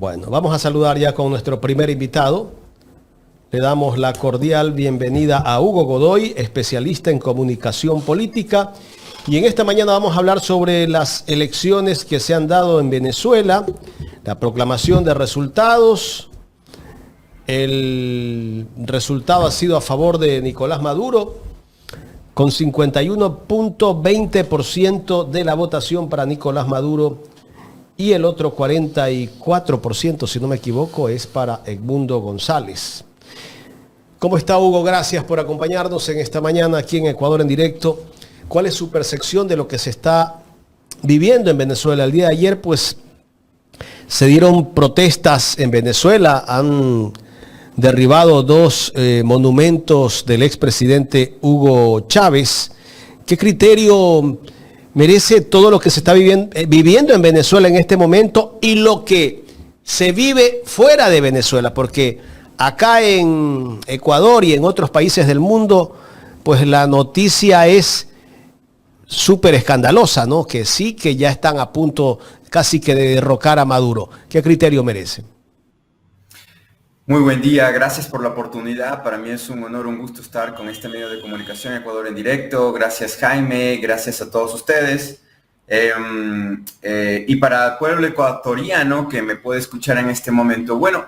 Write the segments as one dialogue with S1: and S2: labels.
S1: Bueno, vamos a saludar ya con nuestro primer invitado. Le damos la cordial bienvenida a Hugo Godoy, especialista en comunicación política. Y en esta mañana vamos a hablar sobre las elecciones que se han dado en Venezuela, la proclamación de resultados. El resultado ha sido a favor de Nicolás Maduro, con 51.20% de la votación para Nicolás Maduro y el otro 44%, si no me equivoco, es para Edmundo González. ¿Cómo está, Hugo? Gracias por acompañarnos en esta mañana aquí en Ecuador en directo. ¿Cuál es su percepción de lo que se está viviendo en Venezuela? El día de ayer, pues, se dieron protestas en Venezuela. Han derribado dos monumentos del expresidente Hugo Chávez. ¿Qué criterio merece todo lo que se está viviendo en Venezuela en este momento y lo que se vive fuera de Venezuela? Porque acá en Ecuador y en otros países del mundo, pues la noticia es súper escandalosa, ¿no? Que sí, que ya están a punto casi que de derrocar a Maduro. ¿Qué criterio merece?
S2: Muy buen día, gracias por la oportunidad. Para mí es un honor, un gusto estar con este medio de comunicación Ecuador en directo. Gracias, Jaime, gracias a todos ustedes. Y para el pueblo ecuatoriano que me puede escuchar en este momento, bueno,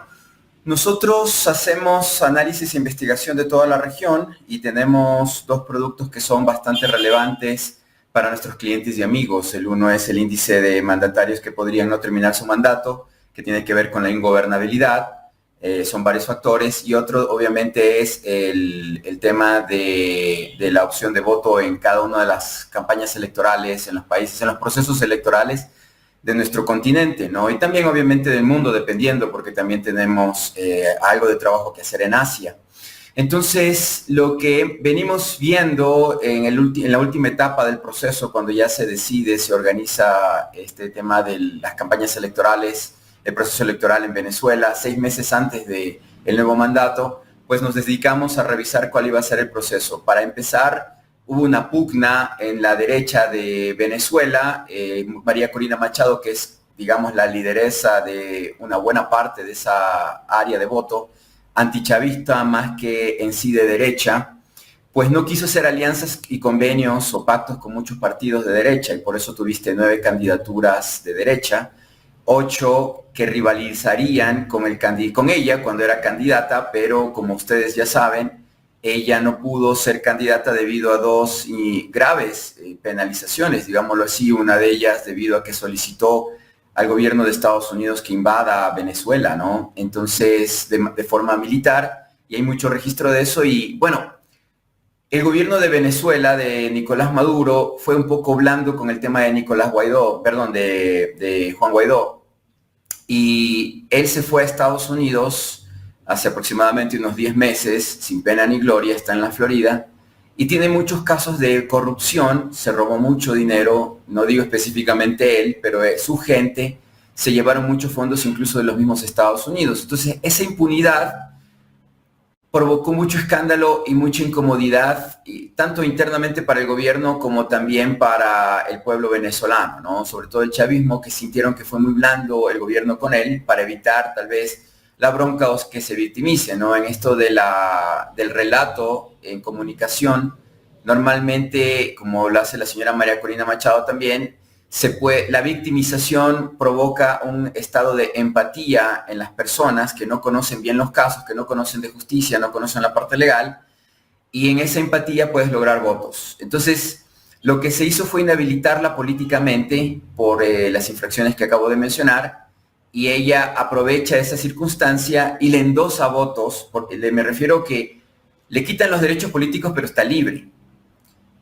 S2: nosotros hacemos análisis e investigación de toda la región y tenemos dos productos que son bastante relevantes para nuestros clientes y amigos. El uno es el índice de mandatarios que podrían no terminar su mandato, que tiene que ver con la ingobernabilidad. Son varios factores, y otro obviamente es el tema de la opción de voto en cada una de las campañas electorales, en los países, en los procesos electorales de nuestro continente, ¿no? Y también obviamente del mundo, dependiendo, porque también tenemos algo de trabajo que hacer en Asia. Entonces, lo que venimos viendo en la última etapa del proceso, cuando ya se decide, se organiza este tema de las campañas electorales, el proceso electoral en Venezuela, 6 meses antes del nuevo mandato, pues nos dedicamos a revisar cuál iba a ser el proceso. Para empezar, hubo una pugna en la derecha de Venezuela. María Corina Machado, que es, digamos, la lideresa de una buena parte de esa área de voto, antichavista más que en sí de derecha, pues no quiso hacer alianzas y convenios o pactos con muchos partidos de derecha, y por eso tuviste 9 candidaturas de derecha, 8 que rivalizarían con ella cuando era candidata, pero como ustedes ya saben, ella no pudo ser candidata debido a 2 graves penalizaciones, digámoslo así. Una de ellas debido a que solicitó al gobierno de Estados Unidos que invada Venezuela, ¿no? Entonces, de forma militar, y hay mucho registro de eso. Y bueno, el gobierno de Venezuela, de Nicolás Maduro, fue un poco blando con el tema de de Juan Guaidó. Y él se fue a Estados Unidos hace aproximadamente unos 10 meses, sin pena ni gloria, está en la Florida, y tiene muchos casos de corrupción. Se robó mucho dinero, no digo específicamente él, pero su gente, se llevaron muchos fondos incluso de los mismos Estados Unidos. Entonces, esa impunidad provocó mucho escándalo y mucha incomodidad, tanto internamente para el gobierno como también para el pueblo venezolano, ¿no? Sobre todo el chavismo, que sintieron que fue muy blando el gobierno con él, para evitar tal vez la bronca o que se victimice, ¿no? En esto del relato en comunicación, normalmente, como lo hace la señora María Corina Machado también, la victimización provoca un estado de empatía en las personas que no conocen bien los casos, que no conocen de justicia, no conocen la parte legal, y en esa empatía puedes lograr votos. Entonces, lo que se hizo fue inhabilitarla políticamente por las infracciones que acabo de mencionar, y ella aprovecha esa circunstancia y le endosa votos, porque me refiero que le quitan los derechos políticos, pero está libre,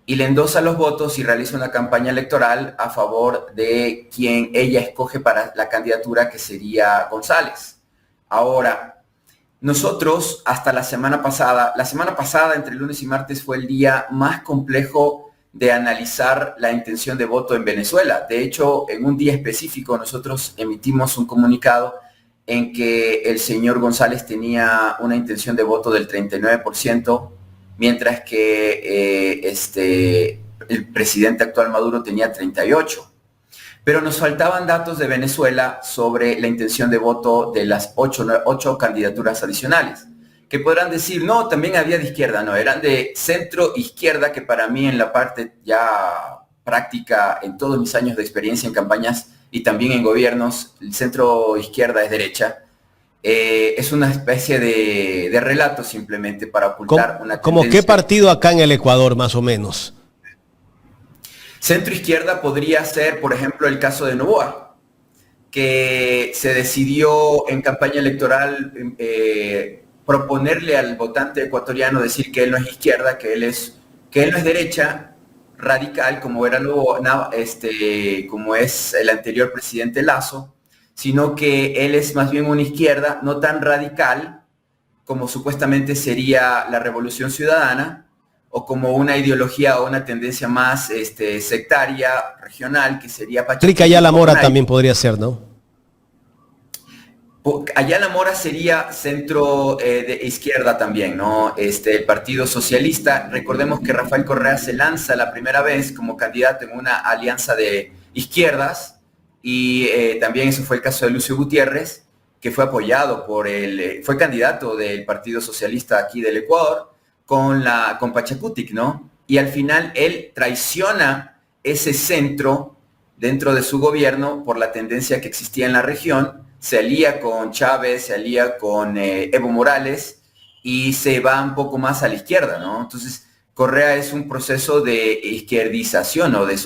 S2: y le endosa los votos y realiza una campaña electoral a favor de quien ella escoge para la candidatura, que sería González. Ahora, nosotros hasta la semana pasada, entre lunes y martes, fue el día más complejo de analizar la intención de voto en Venezuela. De hecho, en un día específico nosotros emitimos un comunicado en que el señor González tenía una intención de voto del 39%, mientras que el presidente actual Maduro tenía 38%. pero nos faltaban datos de Venezuela sobre la intención de voto de las ocho candidaturas adicionales, que podrán decir, no, también había de izquierda, no, eran de centro-izquierda, que para mí en la parte ya práctica, en todos mis años de experiencia en campañas y también en gobiernos, el centro-izquierda es derecha. Es una especie de relato simplemente para ocultar una tendencia.
S1: ¿Cómo qué partido acá en el Ecuador, más o menos?
S2: Centro-izquierda podría ser, por ejemplo, el caso de Noboa, que se decidió en campaña electoral proponerle al votante ecuatoriano decir que él no es izquierda, que él no es derecha radical, como era Noboa, como es el anterior presidente Lasso, sino que él es más bien una izquierda no tan radical como supuestamente sería la Revolución Ciudadana, o como una ideología o una tendencia más sectaria, regional, que sería
S1: Pachacuti. Ayala Mora también podría ser, ¿no?
S2: Ayala Mora sería centro de izquierda también, ¿no? El Partido Socialista, recordemos que Rafael Correa se lanza la primera vez como candidato en una alianza de izquierdas, y también eso fue el caso de Lucio Gutiérrez, que fue apoyado fue candidato del Partido Socialista aquí del Ecuador, con Pachacuti, ¿no? Y al final él traiciona ese centro dentro de su gobierno por la tendencia que existía en la región, se alía con Chávez, se alía con Evo Morales y se va un poco más a la izquierda, ¿no? Entonces, Correa es un proceso de izquierdización o de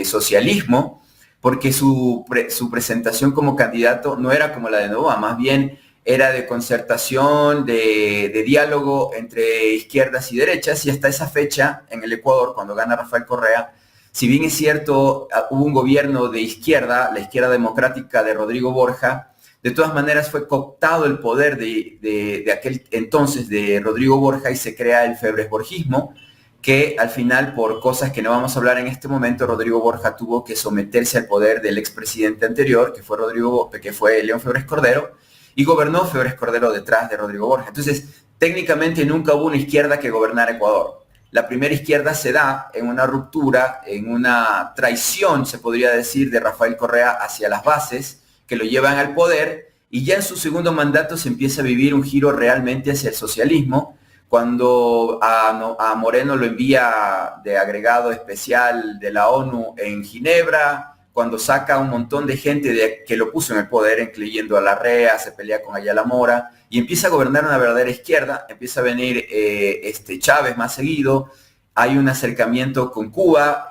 S2: socialismo, porque su presentación como candidato no era como la de Noboa, más bien era de concertación, de diálogo entre izquierdas y derechas, y hasta esa fecha, en el Ecuador, cuando gana Rafael Correa, si bien es cierto, hubo un gobierno de izquierda, la izquierda democrática de Rodrigo Borja, de todas maneras fue cooptado el poder de aquel entonces de Rodrigo Borja y se crea el febresborgismo, que al final, por cosas que no vamos a hablar en este momento, Rodrigo Borja tuvo que someterse al poder del expresidente anterior, que fue León Febres Cordero, y gobernó Febres Cordero detrás de Rodrigo Borja. Entonces, técnicamente nunca hubo una izquierda que gobernara Ecuador. La primera izquierda se da en una ruptura, en una traición, se podría decir, de Rafael Correa hacia las bases, que lo llevan al poder, y ya en su segundo mandato se empieza a vivir un giro realmente hacia el socialismo, cuando a Moreno lo envía de agregado especial de la ONU en Ginebra, cuando saca un montón de gente que lo puso en el poder, incluyendo a Larrea, se pelea con Ayala Mora, y empieza a gobernar una verdadera izquierda, empieza a venir Chávez más seguido, hay un acercamiento con Cuba,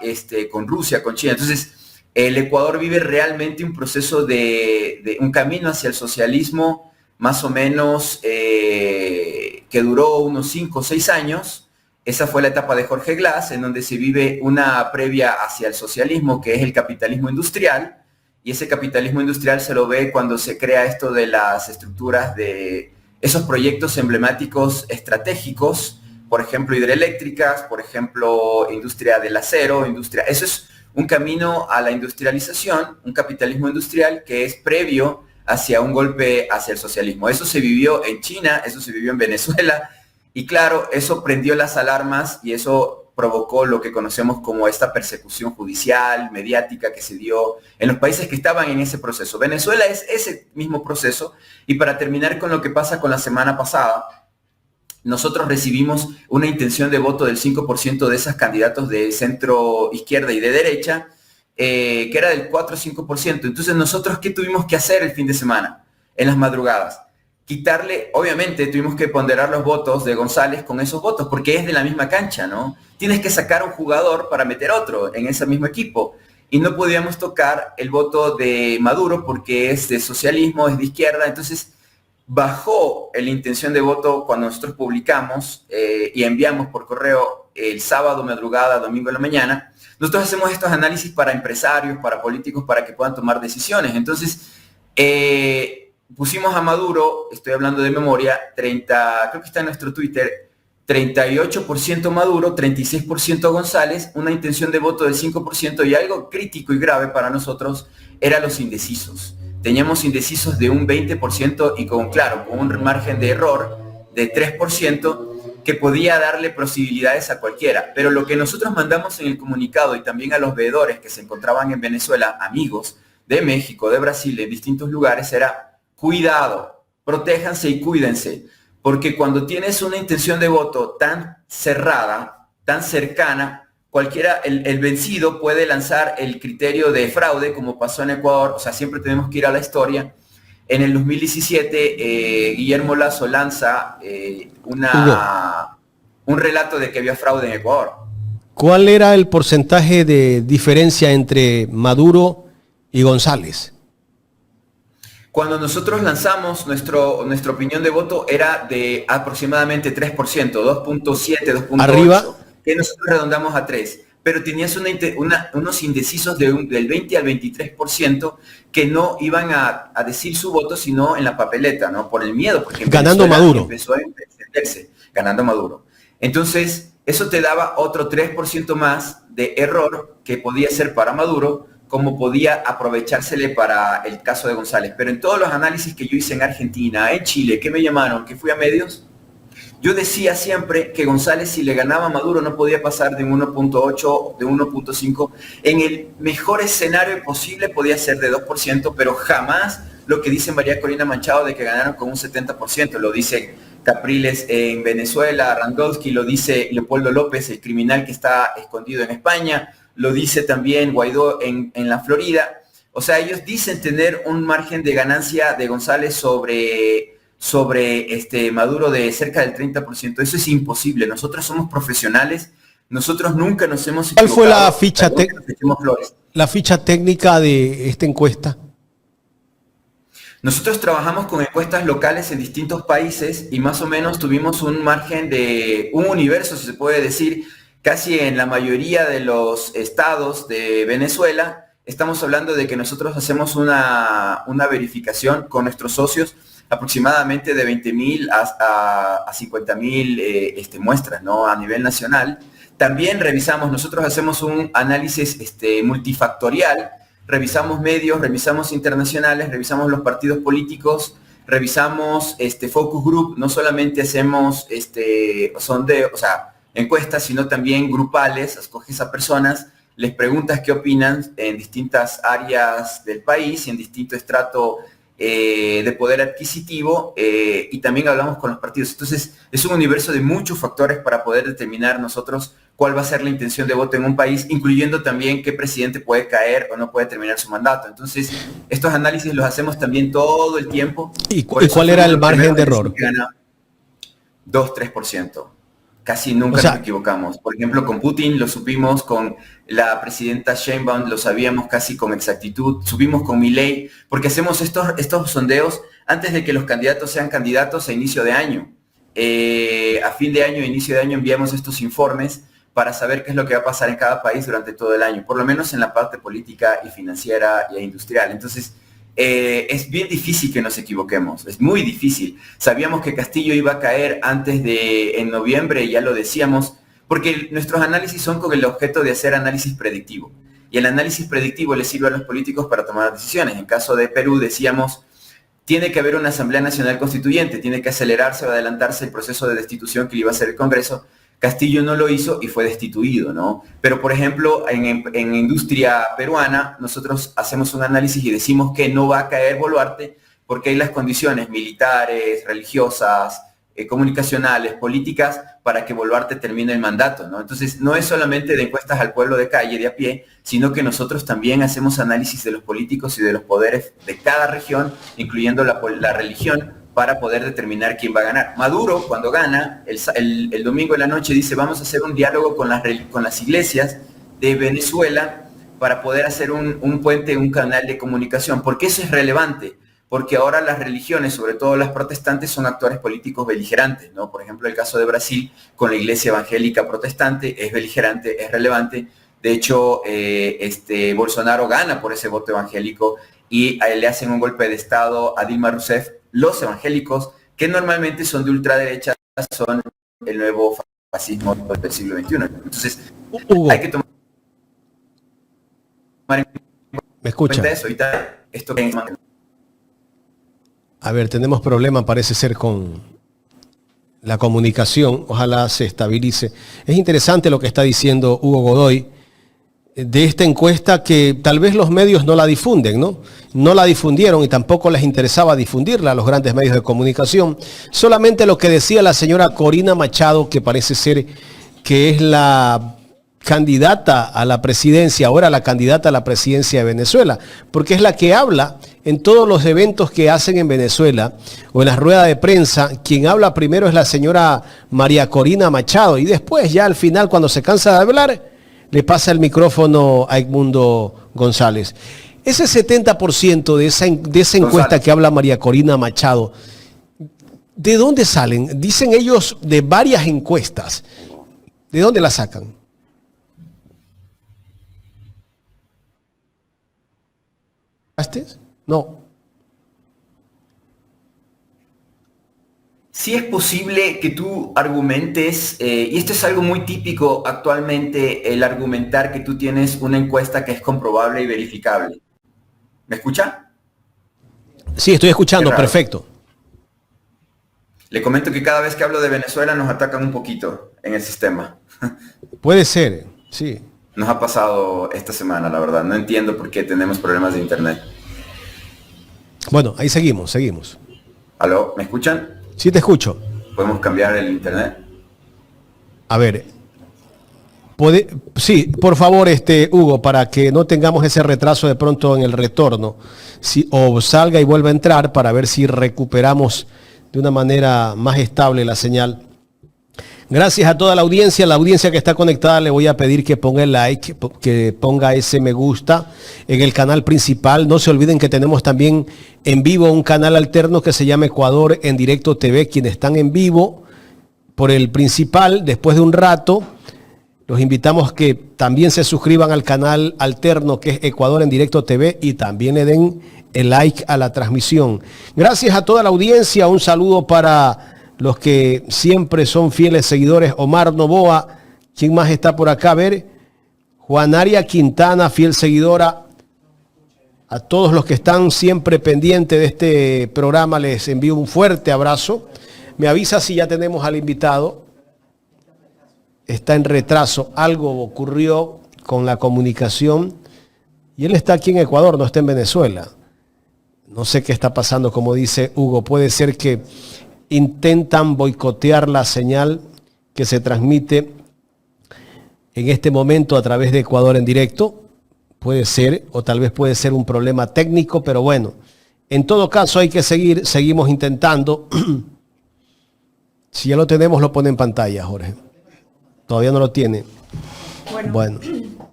S2: con Rusia, con China. Entonces, el Ecuador vive realmente un proceso de un camino hacia el socialismo, más o menos, que duró unos 5 o 6 años. Esa fue la etapa de Jorge Glass, en donde se vive una previa hacia el socialismo, que es el capitalismo industrial, y ese capitalismo industrial se lo ve cuando se crea esto de las estructuras de esos proyectos emblemáticos estratégicos, por ejemplo, hidroeléctricas, por ejemplo, industria del acero, eso es un camino a la industrialización, un capitalismo industrial que es previo hacia un golpe hacia el socialismo. Eso se vivió en China, eso se vivió en Venezuela, y claro, eso prendió las alarmas y eso provocó lo que conocemos como esta persecución judicial, mediática que se dio en los países que estaban en ese proceso. Venezuela es ese mismo proceso, y para terminar con lo que pasa con la semana pasada, nosotros recibimos una intención de voto del 5% de esos candidatos de centro izquierda y de derecha, que era del 4 o 5%. Entonces, nosotros, ¿qué tuvimos que hacer el fin de semana? En las madrugadas. Quitarle, obviamente, tuvimos que ponderar los votos de González con esos votos, porque es de la misma cancha, ¿no? Tienes que sacar un jugador para meter otro en ese mismo equipo. Y no podíamos tocar el voto de Maduro porque es de socialismo, es de izquierda. Entonces, bajó la intención de voto cuando nosotros publicamos y enviamos por correo el sábado madrugada, domingo en la mañana. Nosotros hacemos estos análisis para empresarios, para políticos, para que puedan tomar decisiones. Entonces, pusimos a Maduro, estoy hablando de memoria, creo que está en nuestro Twitter, 38% Maduro, 36% González, una intención de voto del 5%, y algo crítico y grave para nosotros eran los indecisos. Teníamos indecisos de un 20% y con un margen de error de 3%, que podía darle posibilidades a cualquiera. Pero lo que nosotros mandamos en el comunicado y también a los veedores que se encontraban en Venezuela, amigos de México, de Brasil, de distintos lugares, era cuidado, protéjanse y cuídense, porque cuando tienes una intención de voto tan cerrada, tan cercana, cualquiera, el vencido puede lanzar el criterio de fraude, como pasó en Ecuador. O sea, siempre tenemos que ir a la historia. En el 2017, Guillermo Lasso lanza un relato de que había fraude en Ecuador.
S1: ¿Cuál era el porcentaje de diferencia entre Maduro y González?
S2: Cuando nosotros lanzamos nuestra opinión de voto era de aproximadamente 3%, 2.7, 2.8,
S1: arriba,
S2: que nosotros redondamos a 3. Pero tenías unos indecisos del 20 al 23% que no iban a decir su voto, sino en la papeleta, ¿no? Por el miedo, porque
S1: ganando Maduro.
S2: Empezó a encenderse, ganando Maduro. Entonces, eso te daba otro 3% más de error que podía ser para Maduro, como podía aprovechársele para el caso de González. Pero en todos los análisis que yo hice en Argentina, en Chile, que me llamaron, que fui a medios, yo decía siempre que González, si le ganaba a Maduro, no podía pasar de un 1.8, de 1.5. En el mejor escenario posible podía ser de 2%, pero jamás lo que dice María Corina Machado de que ganaron con un 70%. Lo dice Capriles en Venezuela, Randolph, lo dice Leopoldo López, el criminal que está escondido en España, lo dice también Guaidó en la Florida. O sea, ellos dicen tener un margen de ganancia de González sobre Maduro de cerca del 30%. Eso es imposible. Nosotros somos profesionales. Nosotros nunca nos hemos equivocado.
S1: ¿Cuál fue la ficha técnica de esta encuesta?
S2: Nosotros trabajamos con encuestas locales en distintos países y más o menos tuvimos un margen de un universo, si se puede decir, casi en la mayoría de los estados de Venezuela. Estamos hablando de que nosotros hacemos una verificación con nuestros socios aproximadamente de 20.000 a 50.000 muestras, ¿no? A nivel nacional. También nosotros hacemos un análisis multifactorial, revisamos medios, revisamos internacionales, revisamos los partidos políticos, revisamos focus group. No solamente hacemos encuestas, sino también grupales. Escoges a personas, les preguntas qué opinan en distintas áreas del país, en distinto estrato de poder adquisitivo, y también hablamos con los partidos. Entonces, es un universo de muchos factores para poder determinar nosotros cuál va a ser la intención de voto en un país, incluyendo también qué presidente puede caer o no puede terminar su mandato. Entonces, estos análisis los hacemos también todo el tiempo.
S1: ¿Y cuál era el margen de error?
S2: 2-3%. Casi nunca nos equivocamos. Por ejemplo, con Putin lo supimos, con la presidenta Sheinbaum lo sabíamos casi con exactitud, supimos con Milei, porque hacemos estos sondeos antes de que los candidatos sean candidatos a inicio de año. A fin de año, inicio de año, enviamos estos informes para saber qué es lo que va a pasar en cada país durante todo el año, por lo menos en la parte política y financiera e industrial. Entonces, es bien difícil que nos equivoquemos, es muy difícil. Sabíamos que Castillo iba a caer en noviembre, ya lo decíamos, porque nuestros análisis son con el objeto de hacer análisis predictivo. Y el análisis predictivo le sirve a los políticos para tomar decisiones. En caso de Perú decíamos, tiene que haber una Asamblea Nacional Constituyente, tiene que acelerarse o adelantarse el proceso de destitución que le iba a hacer el Congreso. Castillo no lo hizo y fue destituido, ¿no? Pero, por ejemplo, en industria peruana, nosotros hacemos un análisis y decimos que no va a caer Boluarte porque hay las condiciones militares, religiosas, comunicacionales, políticas, para que Boluarte termine el mandato, ¿no? Entonces, no es solamente de encuestas al pueblo de calle, de a pie, sino que nosotros también hacemos análisis de los políticos y de los poderes de cada región, incluyendo la religión, para poder determinar quién va a ganar. Maduro, cuando gana, el domingo en la noche dice, vamos a hacer un diálogo con las iglesias de Venezuela para poder hacer un puente, un canal de comunicación. ¿Por qué eso es relevante? Porque ahora las religiones, sobre todo las protestantes, son actores políticos beligerantes, ¿no? Por ejemplo, el caso de Brasil, con la iglesia evangélica protestante, es beligerante, es relevante. De hecho, Bolsonaro gana por ese voto evangélico y le hacen un golpe de Estado a Dilma Rousseff. Los evangélicos, que normalmente son de ultraderecha, son el nuevo fascismo del siglo XXI. Entonces, hay que tomar en cuenta eso. Esto que...
S1: A ver, tenemos problema, parece ser, con la comunicación, ojalá se estabilice. Es interesante lo que está diciendo Hugo Godoy de esta encuesta, que tal vez los medios no la difunden, ¿no? No la difundieron y tampoco les interesaba difundirla a los grandes medios de comunicación. Solamente lo que decía la señora Corina Machado, que parece ser que es la candidata a la presidencia, ahora la candidata a la presidencia de Venezuela, porque es la que habla en todos los eventos que hacen en Venezuela o en las ruedas de prensa. Quien habla primero es la señora María Corina Machado y después ya al final, cuando se cansa de hablar, le pasa el micrófono a Edmundo González. Ese 70% de esa encuesta que habla María Corina Machado, ¿de dónde salen? Dicen ellos de varias encuestas. ¿De dónde la sacan? No.
S2: Sí es posible que tú argumentes, y esto es algo muy típico actualmente, el argumentar que tú tienes una encuesta que es comprobable y verificable. ¿Me escucha?
S1: Sí, estoy escuchando, perfecto.
S2: Le comento que cada vez que hablo de Venezuela nos atacan un poquito en el sistema.
S1: Puede ser, sí.
S2: Nos ha pasado esta semana, la verdad. No entiendo por qué tenemos problemas de internet.
S1: Bueno, ahí seguimos.
S2: ¿Aló? ¿Me escuchan?
S1: Sí, te escucho.
S2: ¿Podemos cambiar el internet?
S1: A ver. Sí, por favor, Hugo, para que no tengamos ese retraso de pronto en el retorno. O salga y vuelva a entrar para ver si recuperamos de una manera más estable la señal. Gracias a toda la audiencia que está conectada. Le voy a pedir que ponga el like, que ponga ese me gusta en el canal principal. No se olviden que tenemos también en vivo un canal alterno que se llama Ecuador en Directo TV. Quienes están en vivo por el principal, después de un rato, los invitamos que también se suscriban al canal alterno que es Ecuador en Directo TV y también le den el like a la transmisión. Gracias a toda la audiencia. Un saludo para los que siempre son fieles seguidores. Omar Novoa, ¿quién más está por acá? A ver, Juanaria Quintana, fiel seguidora. A todos los que están siempre pendientes de este programa les envío un fuerte abrazo. Me avisa si ya tenemos al invitado. Está en retraso. Algo ocurrió con la comunicación y él está aquí en Ecuador, no está en Venezuela. No sé qué está pasando, como dice Hugo. Puede ser que intentan boicotear la señal que se transmite en este momento a través de Ecuador en Directo. Puede ser, o tal vez puede ser un problema técnico, pero bueno, en todo caso hay que seguimos intentando. Si ya lo tenemos, lo pone en pantalla, Jorge. Todavía no lo tiene. Bueno.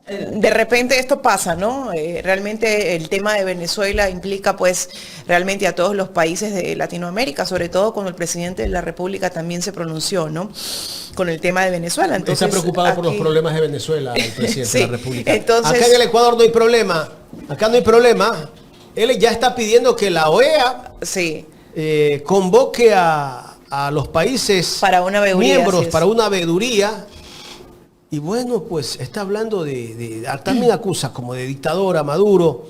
S3: De repente esto pasa, ¿no? Realmente el tema de Venezuela implica pues realmente a todos los países de Latinoamérica, sobre todo cuando el presidente de la República también se pronunció, ¿no? Con el tema de Venezuela. Entonces,
S1: está preocupado aquí por los problemas de Venezuela, el presidente
S3: sí,
S1: de la República.
S3: Entonces,
S1: acá en el Ecuador no hay problema. Acá no hay problema. Él ya está pidiendo que la OEA
S3: sí.
S1: Convoque a los países
S3: para una veeduría,
S1: miembros para una veeduría. Y bueno, pues está hablando también acusa como de dictador a Maduro,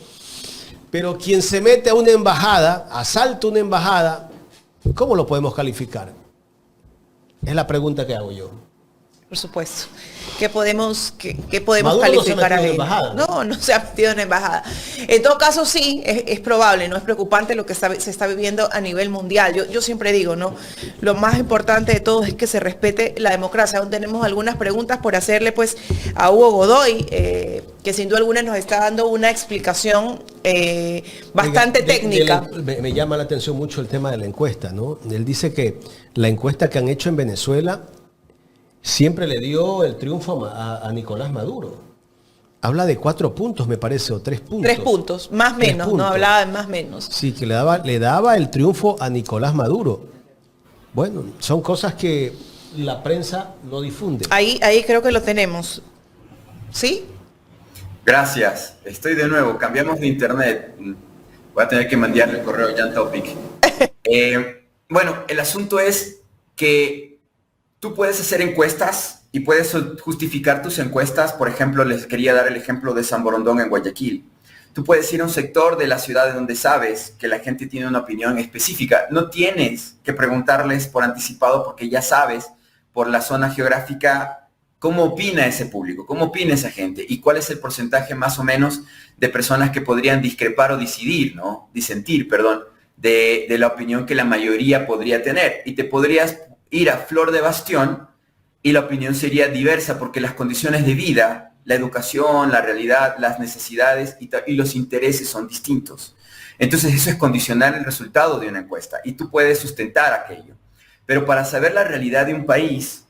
S1: pero quien se mete a una embajada, asalta una embajada, ¿cómo lo podemos calificar? Es la pregunta que hago yo.
S3: Por supuesto. ¿Qué podemos
S1: Maduro
S3: calificar
S1: no se ha
S3: a él? No se ha metido en la embajada. En todo caso, sí, es probable, no es preocupante lo que se está viviendo a nivel mundial. Yo siempre digo, ¿no? Lo más importante de todo es que se respete la democracia. Aún tenemos algunas preguntas por hacerle pues a Hugo Godoy, que sin duda alguna nos está dando una explicación bastante técnica.
S1: Me llama la atención mucho el tema de la encuesta, ¿no? Él dice que la encuesta que han hecho en Venezuela siempre le dio el triunfo a Nicolás Maduro. Habla de 4 puntos, me parece, o 3 puntos.
S3: 3 puntos, más menos, no hablaba de más menos.
S1: Sí, que le daba el triunfo a Nicolás Maduro. Bueno, son cosas que la prensa no difunde.
S3: Ahí creo que lo tenemos. ¿Sí?
S2: Gracias. Estoy de nuevo. Cambiamos de internet. Voy a tener que mandarle el correo Jan Topic. Bueno, el asunto es que tú puedes hacer encuestas y puedes justificar tus encuestas. Por ejemplo, les quería dar el ejemplo de San Borondón en Guayaquil. Tú puedes ir a un sector de la ciudad donde sabes que la gente tiene una opinión específica. No tienes que preguntarles por anticipado porque ya sabes por la zona geográfica cómo opina ese público, cómo opina esa gente y cuál es el porcentaje más o menos de personas que podrían discrepar o disentir, de la opinión que la mayoría podría tener. Y te podrías ir a flor de bastión y la opinión sería diversa porque las condiciones de vida, la educación, la realidad, las necesidades y los intereses son distintos. Entonces eso es condicionar el resultado de una encuesta y tú puedes sustentar aquello. Pero para saber la realidad de un país,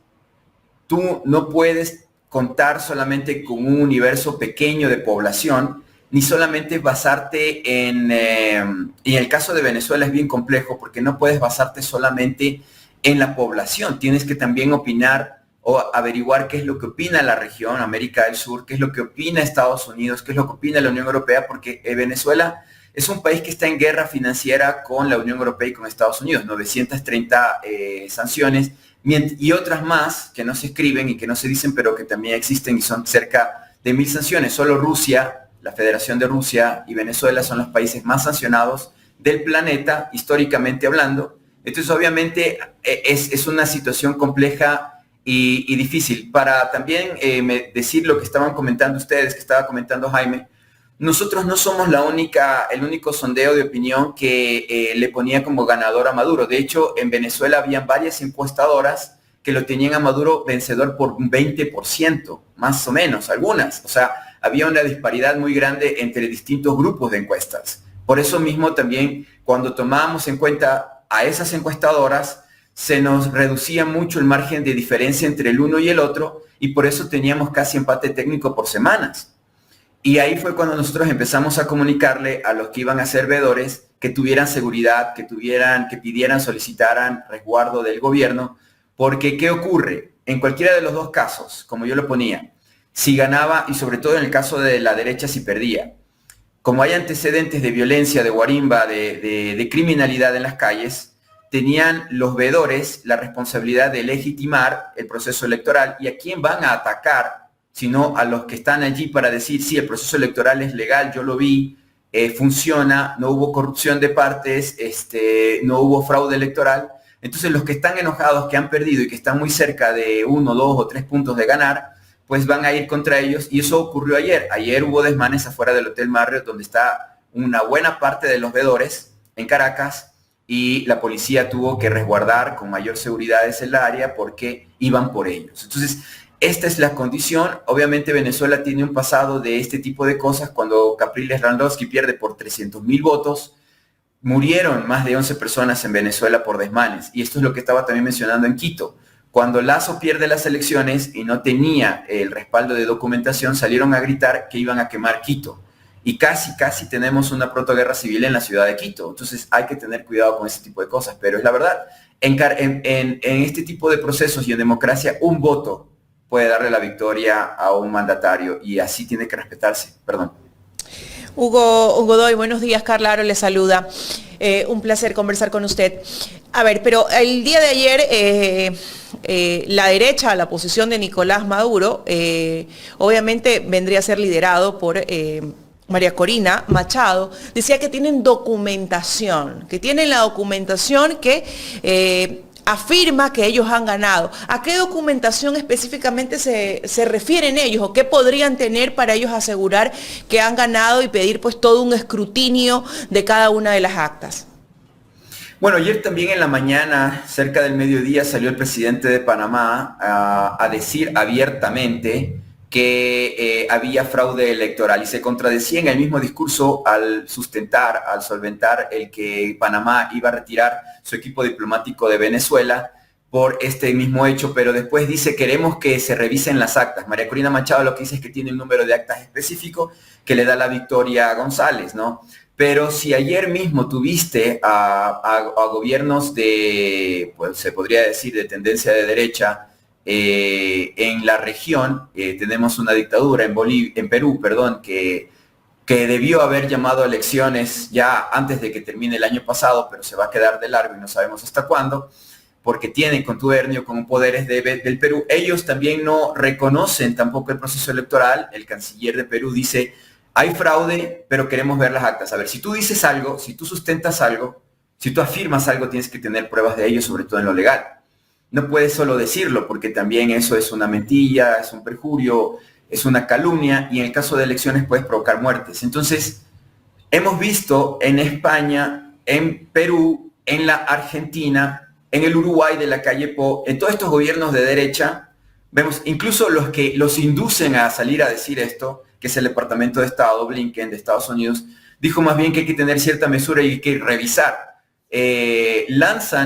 S2: tú no puedes contar solamente con un universo pequeño de población, ni solamente basarte en el caso de Venezuela es bien complejo porque no puedes basarte solamente en la población, tienes que también opinar o averiguar qué es lo que opina la región, América del Sur, qué es lo que opina Estados Unidos, qué es lo que opina la Unión Europea, porque Venezuela es un país que está en guerra financiera con la Unión Europea y con Estados Unidos, 930 sanciones y otras más que no se escriben y que no se dicen, pero que también existen y son cerca de 1000 sanciones. Solo Rusia, la Federación de Rusia y Venezuela son los países más sancionados del planeta, históricamente hablando. Entonces, obviamente, es una situación compleja y difícil. Para también decir lo que estaban comentando ustedes, que estaba comentando Jaime, nosotros no somos el único sondeo de opinión que le ponía como ganador a Maduro. De hecho, en Venezuela habían varias encuestadoras que lo tenían a Maduro vencedor por un 20%, más o menos, algunas. O sea, había una disparidad muy grande entre distintos grupos de encuestas. Por eso mismo también, cuando tomábamos en cuenta a esas encuestadoras, se nos reducía mucho el margen de diferencia entre el uno y el otro, y por eso teníamos casi empate técnico por semanas. Y ahí fue cuando nosotros empezamos a comunicarle a los que iban a ser veedores que tuvieran seguridad, que pidieran, solicitaran resguardo del gobierno, porque ¿qué ocurre? En cualquiera de los dos casos, como yo lo ponía, si ganaba, y sobre todo en el caso de la derecha si perdía, como hay antecedentes de violencia, de guarimba, de criminalidad en las calles, tenían los veedores la responsabilidad de legitimar el proceso electoral y a quién van a atacar, sino a los que están allí para decir, sí, el proceso electoral es legal, yo lo vi, funciona, no hubo corrupción de partes, no hubo fraude electoral. Entonces los que están enojados, que han perdido y que están muy cerca de 1, 2 o 3 puntos de ganar, pues van a ir contra ellos, y eso ocurrió ayer. Ayer hubo desmanes afuera del Hotel Marriott, donde está una buena parte de los veedores en Caracas, y la policía tuvo que resguardar con mayor seguridad el área porque iban por ellos. Entonces, esta es la condición. Obviamente Venezuela tiene un pasado de este tipo de cosas. Cuando Capriles Randowski pierde por 300.000 votos, murieron más de 11 personas en Venezuela por desmanes. Y esto es lo que estaba también mencionando en Quito. Cuando Lasso pierde las elecciones y no tenía el respaldo de documentación, salieron a gritar que iban a quemar Quito. Y casi tenemos una protoguerra civil en la ciudad de Quito. Entonces hay que tener cuidado con ese tipo de cosas. Pero es la verdad, en este tipo de procesos y en democracia, un voto puede darle la victoria a un mandatario y así tiene que respetarse. Perdón.
S3: Hugo Godoy, buenos días. Carla Aro le saluda. Un placer conversar con usted. A ver, pero el día de ayer la derecha, la oposición de Nicolás Maduro, obviamente vendría a ser liderado por María Corina Machado, decía que tienen documentación, que tienen la documentación que afirma que ellos han ganado. ¿A qué documentación específicamente se refieren ellos o qué podrían tener para ellos asegurar que han ganado y pedir pues todo un escrutinio de cada una de las actas?
S2: Bueno, ayer también en la mañana, cerca del mediodía, salió el presidente de Panamá a decir abiertamente que había fraude electoral y se contradecía en el mismo discurso al solventar el que Panamá iba a retirar su equipo diplomático de Venezuela por este mismo hecho, pero después dice queremos que se revisen las actas. María Corina Machado lo que dice es que tiene un número de actas específico que le da la victoria a González, ¿no? Pero si ayer mismo tuviste a gobiernos pues se podría decir de tendencia de derecha, en la región, tenemos una dictadura en Perú, que debió haber llamado a elecciones ya antes de que termine el año pasado, pero se va a quedar de largo y no sabemos hasta cuándo, porque tienen contubernio con poderes del Perú. Ellos también no reconocen tampoco el proceso electoral. El canciller de Perú dice, hay fraude, pero queremos ver las actas. A ver, si tú dices algo, si tú sustentas algo, si tú afirmas algo, tienes que tener pruebas de ello, sobre todo en lo legal. No puedes solo decirlo, porque también eso es una mentira, es un perjurio, es una calumnia, y en el caso de elecciones puedes provocar muertes. Entonces, hemos visto en España, en Perú, en la Argentina, en el Uruguay de la calle Po, en todos estos gobiernos de derecha, vemos incluso los que los inducen a salir a decir esto, que es el Departamento de Estado, Blinken, de Estados Unidos, dijo más bien que hay que tener cierta mesura y hay que revisar.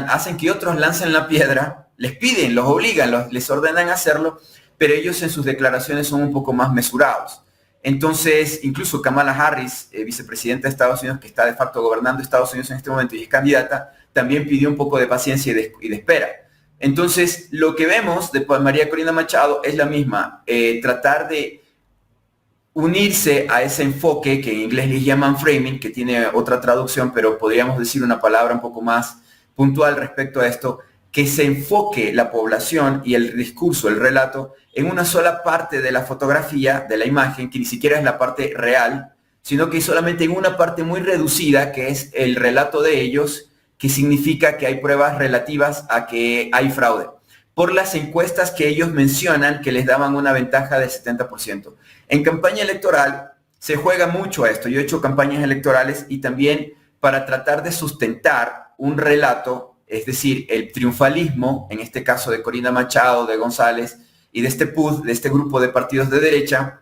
S2: Hacen que otros lancen la piedra, les piden, los obligan, les ordenan hacerlo, pero ellos en sus declaraciones son un poco más mesurados. Entonces, incluso Kamala Harris, vicepresidenta de Estados Unidos, que está de facto gobernando Estados Unidos en este momento y es candidata, también pidió un poco de paciencia y de espera. Entonces, lo que vemos de María Corina Machado es la misma, tratar de unirse a ese enfoque que en inglés les llaman framing, que tiene otra traducción, pero podríamos decir una palabra un poco más puntual respecto a esto, que se enfoque la población y el discurso, el relato, en una sola parte de la fotografía, de la imagen, que ni siquiera es la parte real, sino que solamente en una parte muy reducida, que es el relato de ellos, que significa que hay pruebas relativas a que hay fraude, por las encuestas que ellos mencionan que les daban una ventaja del 70%. En campaña electoral se juega mucho a esto. Yo he hecho campañas electorales y también para tratar de sustentar un relato, es decir, el triunfalismo, en este caso de Corina Machado, de González y de este PUD, de este grupo de partidos de derecha,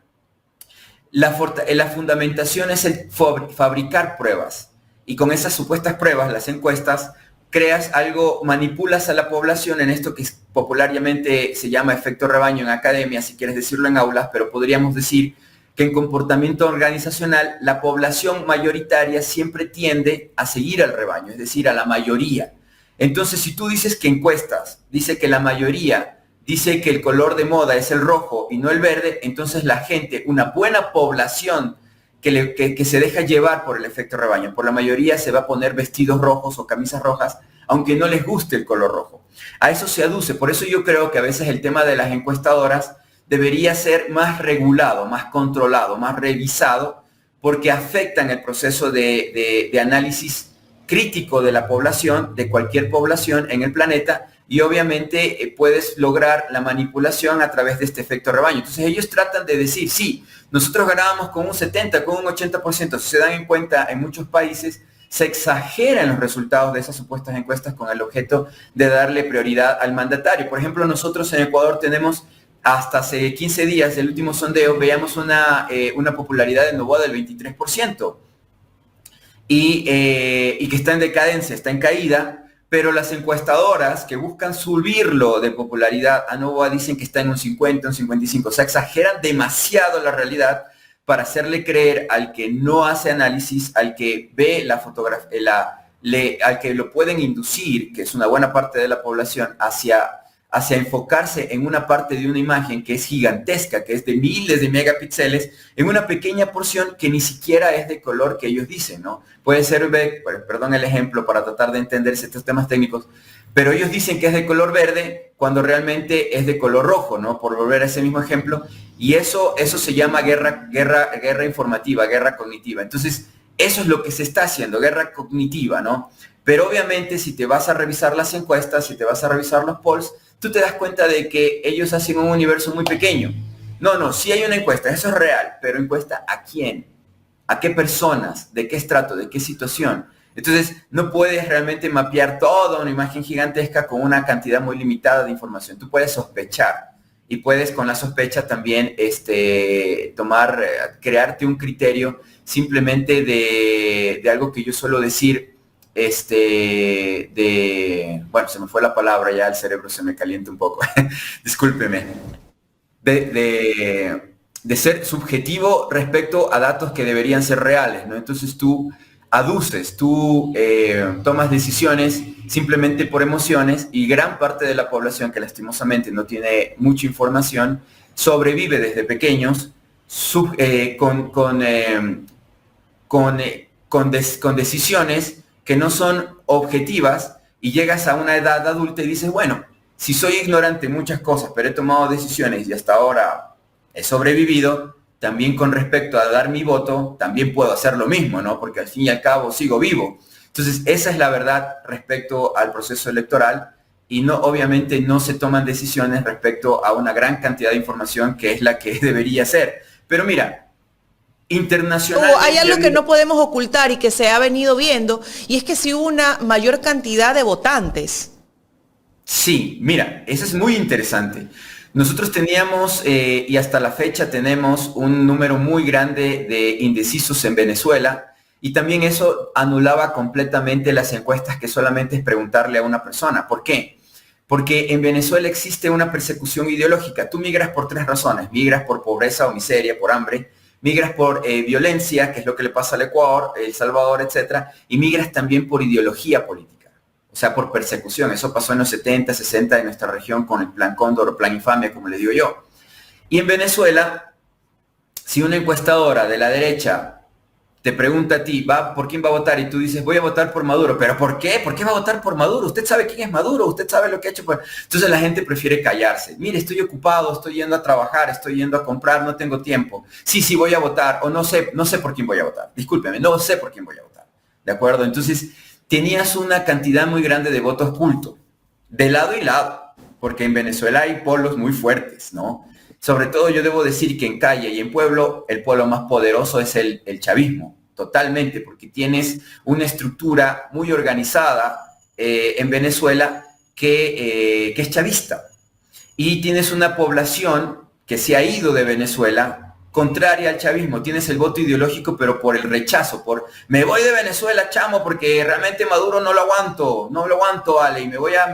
S2: la fundamentación es el fabricar pruebas. Y con esas supuestas pruebas, las encuestas, creas algo, manipulas a la población en esto que popularmente se llama efecto rebaño en academia, si quieres decirlo en aulas, pero podríamos decir que en comportamiento organizacional la población mayoritaria siempre tiende a seguir al rebaño, es decir, a la mayoría. Entonces, si tú dices que encuestas, dice que la mayoría dice que el color de moda es el rojo y no el verde, entonces la gente, una buena población que se deja llevar por el efecto rebaño, por la mayoría se va a poner vestidos rojos o camisas rojas, aunque no les guste el color rojo. A eso se aduce, por eso yo creo que a veces el tema de las encuestadoras debería ser más regulado, más controlado, más revisado, porque afectan el proceso de análisis crítico de la población, de cualquier población en el planeta, y obviamente puedes lograr la manipulación a través de este efecto rebaño. Entonces ellos tratan de decir, sí, nosotros ganábamos con un 70, con un 80%. Si se dan en cuenta, en muchos países se exageran los resultados de esas supuestas encuestas con el objeto de darle prioridad al mandatario. Por ejemplo, nosotros en Ecuador tenemos, hasta hace 15 días del último sondeo, veíamos una popularidad de Noboa del 23%. Y que está en decadencia, está en caída, pero las encuestadoras que buscan subirlo de popularidad a Noboa dicen que está en un 50, un 55, o sea, exageran demasiado la realidad para hacerle creer al que no hace análisis, al que ve la fotografía, al que lo pueden inducir, que es una buena parte de la población, hacia enfocarse en una parte de una imagen que es gigantesca, que es de miles de megapíxeles, en una pequeña porción que ni siquiera es de color que ellos dicen, ¿no? Puede ser, perdón el ejemplo para tratar de entenderse estos temas técnicos, pero ellos dicen que es de color verde cuando realmente es de color rojo, ¿no? Por volver a ese mismo ejemplo, y eso se llama guerra informativa, guerra cognitiva. Entonces, eso es lo que se está haciendo, guerra cognitiva, ¿no? Pero obviamente si te vas a revisar las encuestas, si te vas a revisar los polls, tú te das cuenta de que ellos hacen un universo muy pequeño. No, sí hay una encuesta, eso es real, pero encuesta ¿a quién? ¿A qué personas? ¿De qué estrato? ¿De qué situación? Entonces, no puedes realmente mapear toda una imagen gigantesca con una cantidad muy limitada de información. Tú puedes sospechar y puedes con la sospecha también crearte un criterio simplemente de algo que yo suelo decir, bueno, se me fue la palabra, ya el cerebro se me calienta un poco, discúlpeme, de ser subjetivo respecto a datos que deberían ser reales, ¿no? Entonces tú aduces, tú tomas decisiones simplemente por emociones, y gran parte de la población que lastimosamente no tiene mucha información sobrevive desde pequeños con decisiones que no son objetivas, y llegas a una edad adulta y dices, bueno, si soy ignorante en muchas cosas, pero he tomado decisiones y hasta ahora he sobrevivido, también con respecto a dar mi voto, también puedo hacer lo mismo, ¿no? Porque al fin y al cabo sigo vivo. Entonces, esa es la verdad respecto al proceso electoral y no, obviamente no se toman decisiones respecto a una gran cantidad de información que es la que debería ser. Pero mira, internacionalmente...
S3: Hay algo que no podemos ocultar y que se ha venido viendo, y es que sí hubo una mayor cantidad de votantes.
S2: Sí, mira, eso es muy interesante. Nosotros teníamos, y hasta la fecha tenemos, un número muy grande de indecisos en Venezuela, y también eso anulaba completamente las encuestas que solamente es preguntarle a una persona. ¿Por qué? Porque en Venezuela existe una persecución ideológica. Tú migras por 3 razones. Migras por pobreza o miseria, por hambre. Migras por violencia, que es lo que le pasa al Ecuador, El Salvador, etcétera. Y migras también por ideología política. O sea, por persecución. Eso pasó en los 70, 60 de nuestra región con el Plan Cóndor o Plan Infamia, como le digo yo. Y en Venezuela, si una encuestadora de la derecha te pregunta a ti, ¿por quién va a votar? Y tú dices, voy a votar por Maduro. ¿Pero por qué? ¿Por qué va a votar por Maduro? ¿Usted sabe quién es Maduro? ¿Usted sabe lo que ha hecho? Entonces la gente prefiere callarse. Mire, estoy ocupado, estoy yendo a trabajar, estoy yendo a comprar, no tengo tiempo. Sí, voy a votar. O no sé por quién voy a votar. Discúlpeme, no sé por quién voy a votar. ¿De acuerdo? Entonces tenías una cantidad muy grande de votos ocultos, de lado y lado, porque en Venezuela hay polos muy fuertes, ¿no? Sobre todo yo debo decir que en calle y en pueblo, el pueblo más poderoso es el chavismo, totalmente, porque tienes una estructura muy organizada en Venezuela que es chavista. Y tienes una población que se ha ido de Venezuela contraria al chavismo. Tienes el voto ideológico, pero por el rechazo, me voy de Venezuela, chamo, porque realmente Maduro no lo aguanto, Ale, y me voy a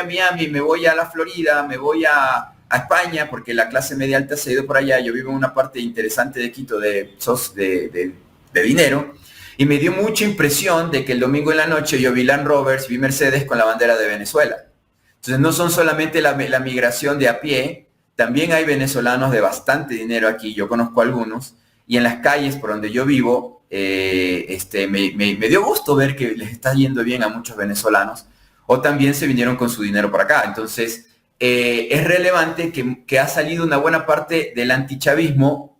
S2: Miami, me voy a la Florida, me voy a España, porque la clase media alta se ha ido por allá. Yo vivo en una parte interesante de Quito de dinero, y me dio mucha impresión de que el domingo en la noche yo vi Land Rovers, vi Mercedes con la bandera de Venezuela. Entonces no son solamente la migración de a pie, también hay venezolanos de bastante dinero aquí, yo conozco algunos, y en las calles por donde yo vivo, me dio gusto ver que les está yendo bien a muchos venezolanos, o también se vinieron con su dinero para acá. Entonces, es relevante que ha salido una buena parte del antichavismo,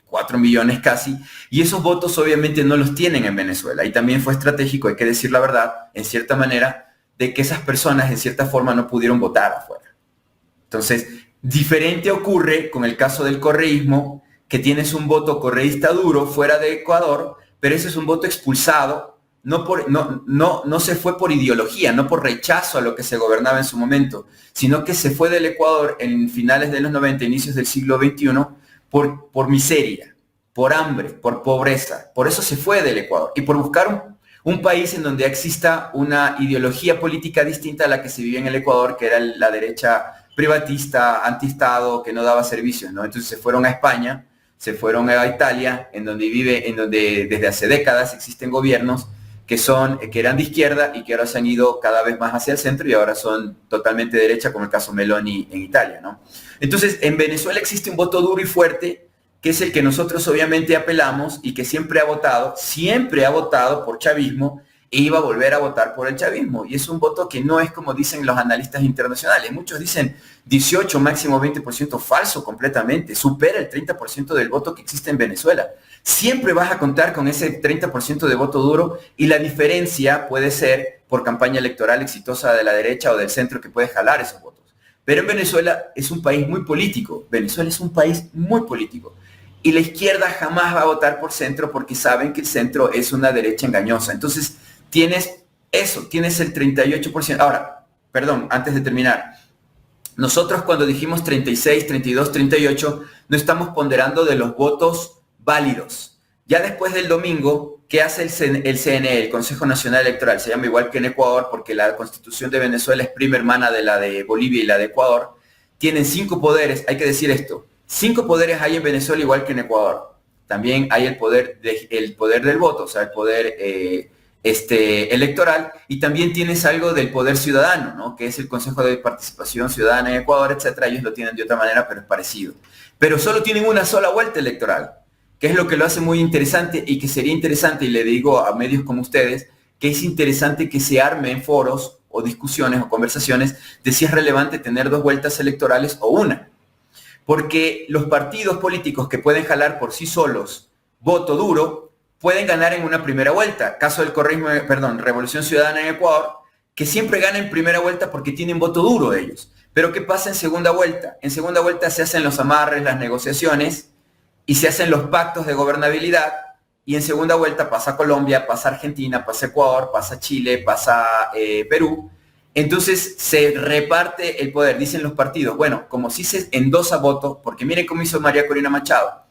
S2: 4 millones casi, y esos votos obviamente no los tienen en Venezuela. Y también fue estratégico, hay que decir la verdad, en cierta manera, de que esas personas en cierta forma no pudieron votar afuera. Entonces, diferente ocurre con el caso del correísmo, que tienes un voto correísta duro fuera de Ecuador, pero ese es un voto expulsado. No se fue por ideología, no por rechazo a lo que se gobernaba en su momento, sino que se fue del Ecuador en finales de los 90, inicios del siglo XXI, por miseria, por hambre, por pobreza. Por eso se fue del Ecuador y por buscar un país en donde exista una ideología política distinta a la que se vivía en el Ecuador, que era la derecha privatista, antiestado, que no daba servicios, ¿no? Entonces se fueron a España, se fueron a Italia, en donde desde hace décadas existen gobiernos que eran de izquierda y que ahora se han ido cada vez más hacia el centro y ahora son totalmente de derecha, como el caso Meloni en Italia, ¿no? Entonces, en Venezuela existe un voto duro y fuerte, que es el que nosotros obviamente apelamos y que siempre ha votado por chavismo e iba a volver a votar por el chavismo. Y es un voto que no es como dicen los analistas internacionales. Muchos dicen 18, máximo 20%, falso completamente. Supera el 30% del voto que existe en Venezuela. Siempre vas a contar con ese 30% de voto duro y la diferencia puede ser por campaña electoral exitosa de la derecha o del centro que puede jalar esos votos. Pero en Venezuela es un país muy político. Venezuela es un país muy político. Y la izquierda jamás va a votar por centro porque saben que el centro es una derecha engañosa. Entonces, tienes el 38%. Ahora, perdón, antes de terminar. Nosotros cuando dijimos 36, 32, 38, no estamos ponderando de los votos válidos. Ya después del domingo, ¿qué hace el CNE, el Consejo Nacional Electoral? Se llama igual que en Ecuador porque la Constitución de Venezuela es prima hermana de la de Bolivia y la de Ecuador. Tienen 5 poderes, hay que decir esto. 5 poderes hay en Venezuela igual que en Ecuador. También hay el poder del voto, o sea, el poder electoral, y también tienes algo del poder ciudadano, ¿no? Que es el Consejo de Participación Ciudadana en Ecuador, etcétera. Ellos lo tienen de otra manera, pero es parecido. Pero solo tienen una sola vuelta electoral, que es lo que lo hace muy interesante y que sería interesante, y le digo a medios como ustedes, que es interesante que se armen foros o discusiones o conversaciones de si es relevante tener 2 vueltas electorales o una. porque los partidos políticos que pueden jalar por sí solos voto duro pueden ganar en una primera vuelta. Caso del Revolución Ciudadana en Ecuador, que siempre gana en primera vuelta porque tienen voto duro ellos. Pero ¿qué pasa en segunda vuelta? En segunda vuelta se hacen los amarres, las negociaciones y se hacen los pactos de gobernabilidad, y en segunda vuelta pasa Colombia, pasa Argentina, pasa Ecuador, pasa Chile, pasa Perú. Entonces se reparte el poder, dicen los partidos. Bueno, como si se endosa voto, porque miren cómo hizo María Corina Machado.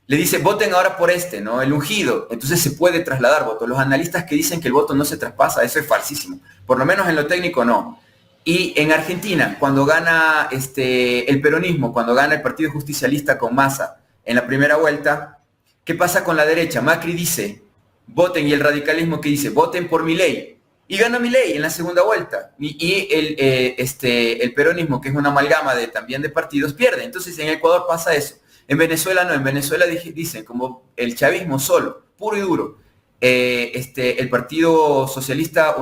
S2: Le dice, voten ahora por ¿no? El ungido. Entonces se puede trasladar voto. Los analistas que dicen que el voto no se traspasa, eso es falsísimo. Por lo menos en lo técnico no. Y en Argentina, cuando gana el peronismo, cuando gana el Partido Justicialista con Massa en la primera vuelta, ¿qué pasa con la derecha? Macri dice, voten, y el radicalismo que dice, voten por Milei. Y gana Milei en la segunda vuelta. Y el peronismo, que es una amalgama también de partidos, pierde. Entonces en Ecuador pasa eso. En Venezuela no, en Venezuela dicen como el chavismo solo, puro y duro. El Partido Socialista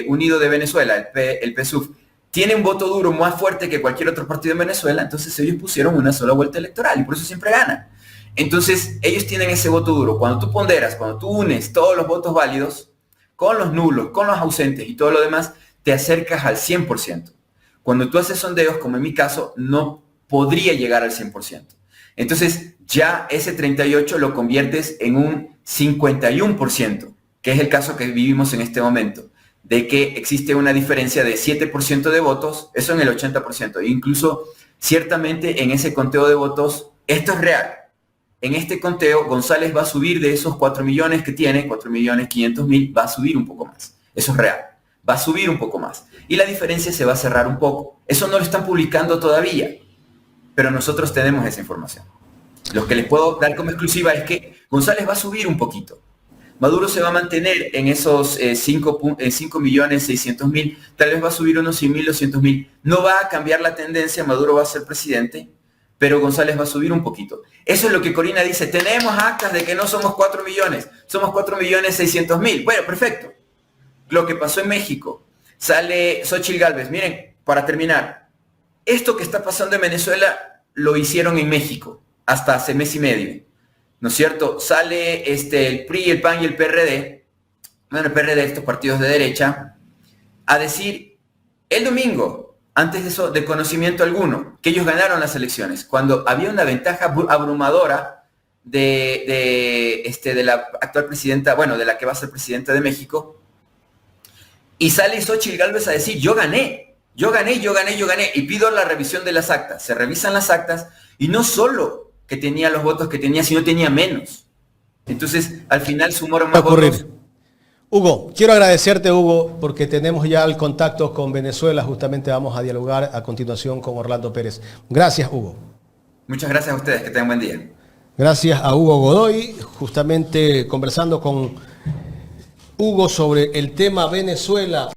S2: Unido de Venezuela, el PSUV, tiene un voto duro más fuerte que cualquier otro partido en Venezuela, entonces ellos pusieron una sola vuelta electoral y por eso siempre ganan. Entonces ellos tienen ese voto duro. Cuando tú ponderas, cuando tú unes todos los votos válidos con los nulos, con los ausentes y todo lo demás, te acercas al 100%. Cuando tú haces sondeos, como en mi caso, no podría llegar al 100%. Entonces ya ese 38 lo conviertes en un 51%, que es el caso que vivimos en este momento, de que existe una diferencia de 7% de votos, eso en el 80%. E incluso ciertamente en ese conteo de votos, esto es real. En este conteo, González va a subir de esos 4 millones que tiene, 4.500.000, va a subir un poco más. Eso es real. Va a subir un poco más. Y la diferencia se va a cerrar un poco. Eso no lo están publicando todavía, pero nosotros tenemos esa información. Lo que les puedo dar como exclusiva es que González va a subir un poquito. Maduro se va a mantener en esos 5.600.000, tal vez va a subir unos 100.000 o 200.000. No va a cambiar la tendencia, Maduro va a ser presidente, pero González va a subir un poquito. Eso es lo que Corina dice, tenemos actas de que no somos 4 millones, somos 4.600.000. Bueno, perfecto. Lo que pasó en México, sale Xóchitl Gálvez. Miren, para terminar, esto que está pasando en Venezuela lo hicieron en México hasta hace mes y medio, ¿no es cierto? Sale el PRI, el PAN y el PRD, bueno, el PRD, estos partidos de derecha, a decir el domingo, antes de eso, de conocimiento alguno, que ellos ganaron las elecciones, cuando había una ventaja abrumadora de la actual presidenta, bueno, de la que va a ser presidenta de México, y sale Xóchitl Gálvez a decir, yo gané, y pido la revisión de las actas. Se revisan las actas, y no solo que tenía los votos que tenía, sino tenía menos. Entonces, al final sumaron más votos.
S1: Hugo, quiero agradecerte, Hugo, porque tenemos ya el contacto con Venezuela. Justamente vamos a dialogar a continuación con Orlando Pérez. Gracias, Hugo.
S2: Muchas gracias a ustedes. Que tengan buen día.
S1: Gracias a Hugo Godoy, justamente conversando con Hugo sobre el tema Venezuela.